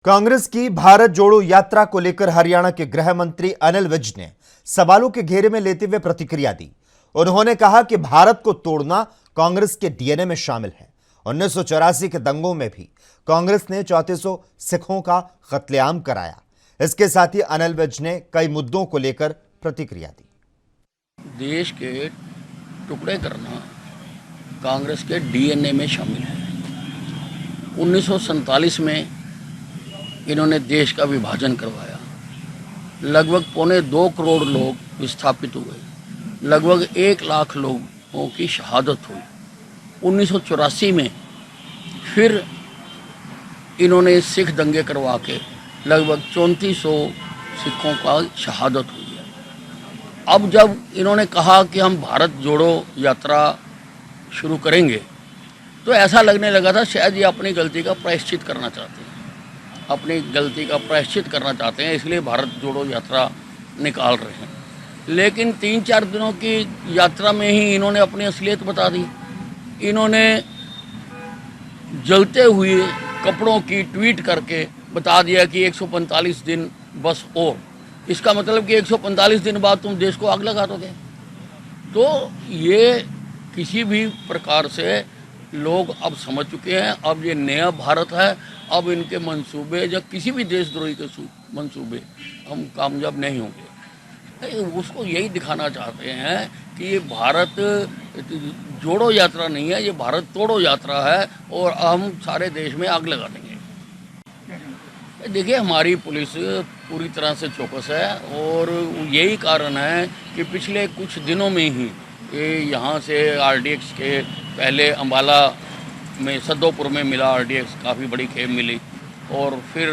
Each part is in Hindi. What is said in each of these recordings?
कांग्रेस की भारत जोड़ो यात्रा को लेकर हरियाणा के गृह मंत्री अनिल विज ने सवालों के घेरे में लेते हुए प्रतिक्रिया दी। उन्होंने कहा कि भारत को तोड़ना कांग्रेस के डीएनए में शामिल है। 1984 के दंगों में भी कांग्रेस ने 3400 सिखों का कत्लेआम कराया। इसके साथ ही अनिल विज ने कई मुद्दों को लेकर प्रतिक्रिया दी। देश के टुकड़े करना कांग्रेस के डीएनए में शामिल है। 1947 में इन्होंने देश का विभाजन करवाया। लगभग 2.25 करोड़ लोग विस्थापित हुए, लगभग 1 लाख लोगों की शहादत हुई। 1984 में फिर इन्होंने सिख दंगे करवा के लगभग 3400 सिखों का शहादत हुई है। अब जब इन्होंने कहा कि हम भारत जोड़ो यात्रा शुरू करेंगे तो ऐसा लगने लगा था शायद ये अपनी गलती का प्रायश्चित करना चाहते हैं, अपनी गलती का प्रायश्चित करना चाहते हैं, इसलिए भारत जोड़ो यात्रा निकाल रहे हैं। लेकिन 3-4 दिनों की यात्रा में ही इन्होंने अपनी असलियत बता दी। इन्होंने जलते हुए कपड़ों की ट्वीट करके बता दिया कि 145 दिन बस और, इसका मतलब कि 145 दिन बाद तुम देश को आग लगा दोगे। तो ये किसी भी प्रकार से लोग अब समझ चुके हैं, अब ये नया भारत है। अब इनके मंसूबे या किसी भी देशद्रोही के मंसूबे हम कामयाब नहीं होंगे। उसको यही दिखाना चाहते हैं कि ये भारत जोड़ो यात्रा नहीं है, ये भारत तोड़ो यात्रा है और हम सारे देश में आग लगा देंगे। देखिए, हमारी पुलिस पूरी तरह से चौकस है और यही कारण है कि पिछले कुछ दिनों में ही यहाँ से आरडीएक्स के पहले अंबाला में सद्दोपुर में मिला आरडीएक्स, काफ़ी बड़ी खेप मिली, और फिर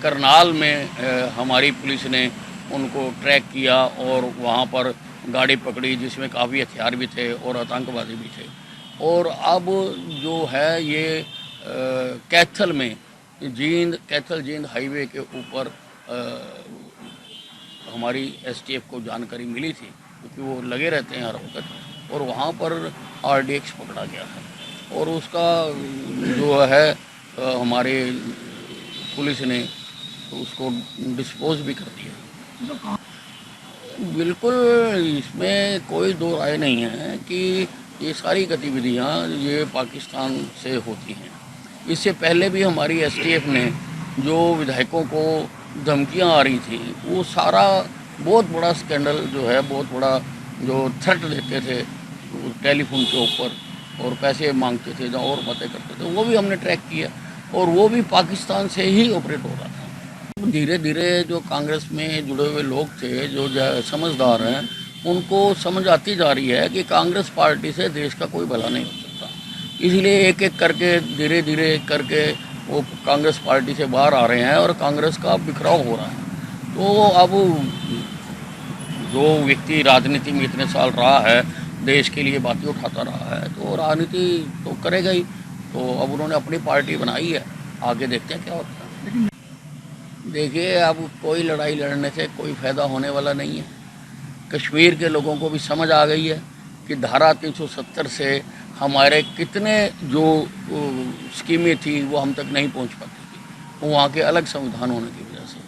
करनाल में हमारी पुलिस ने उनको ट्रैक किया और वहाँ पर गाड़ी पकड़ी जिसमें काफ़ी हथियार भी थे और आतंकवादी भी थे। और अब जो है ये कैथल में कैथल जींद हाईवे के ऊपर हमारी एसटीएफ को जानकारी मिली थी, क्योंकि वो लगे रहते हैं हर वक्त, और वहाँ पर आरडीएक्स पकड़ा गया है और उसका जो है हमारे पुलिस ने उसको डिस्पोज भी कर दिया। बिल्कुल, इसमें कोई दो राय नहीं है कि ये सारी गतिविधियाँ ये पाकिस्तान से होती हैं। इससे पहले भी हमारी एसटीएफ ने जो विधायकों को धमकियाँ आ रही थी, वो सारा बहुत बड़ा स्कैंडल जो है, बहुत बड़ा जो थ्रेट देते थे टेलीफोन के ऊपर और पैसे मांगते थे और बातें करते थे, वो भी हमने ट्रैक किया और वो भी पाकिस्तान से ही ऑपरेट हो रहा था। धीरे धीरे जो कांग्रेस में जुड़े हुए लोग थे, जो समझदार हैं, उनको समझ आती जा रही है कि कांग्रेस पार्टी से देश का कोई भला नहीं हो सकता। इसलिए एक एक करके धीरे धीरे करके वो कांग्रेस पार्टी से बाहर आ रहे हैं और कांग्रेस का बिखराव हो रहा है। तो अब जो व्यक्ति राजनीति में इतने साल रहा है, देश के लिए बातें उठाता रहा है, तो राजनीति तो करेगा ही। तो अब उन्होंने अपनी पार्टी बनाई है, आगे देखते हैं क्या होता है। देखिए, अब कोई लड़ाई लड़ने से कोई फ़ायदा होने वाला नहीं है। कश्मीर के लोगों को भी समझ आ गई है कि धारा 370 से हमारे कितने जो स्कीमें थी वो हम तक नहीं पहुंच पाती थी, वहाँ के अलग संविधान होने की वजह से।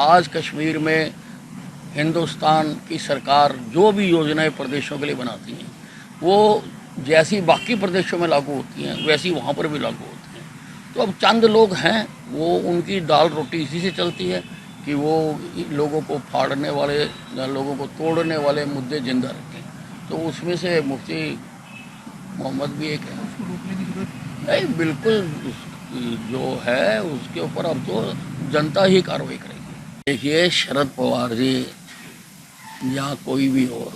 आज कश्मीर में हिंदुस्तान की सरकार जो भी योजनाएं प्रदेशों के लिए बनाती हैं, वो जैसी बाकी प्रदेशों में लागू होती हैं वैसी वहाँ पर भी लागू होती हैं। तो अब चंद लोग हैं, वो उनकी दाल रोटी इसी से चलती है कि वो लोगों को फाड़ने वाले या लोगों को तोड़ने वाले मुद्दे जिंदा रखें। तो उसमें से मुफ्ती मोहम्मद भी एक है। नहीं, बिल्कुल जो है उसके ऊपर अब तो जनता ही कार्रवाई करेगी। देखिए, शरद पवार जी या कोई भी और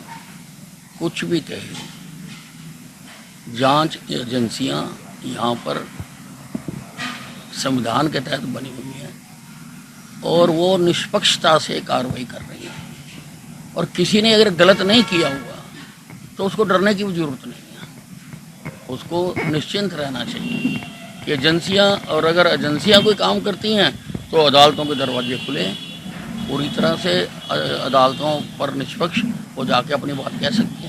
कुछ भी कहे, जांच एजेंसियां यहाँ पर संविधान के तहत बनी हुई हैं और वो निष्पक्षता से कार्रवाई कर रही है। और किसी ने अगर गलत नहीं किया हुआ तो उसको डरने की भी ज़रूरत नहीं है, उसको निश्चिंत रहना चाहिए कि एजेंसियां, और अगर एजेंसियां कोई काम करती हैं तो अदालतों के दरवाजे खुले हैं, पूरी तरह से अदालतों पर निष्पक्ष वो जाके अपनी बात कह सकती हैं।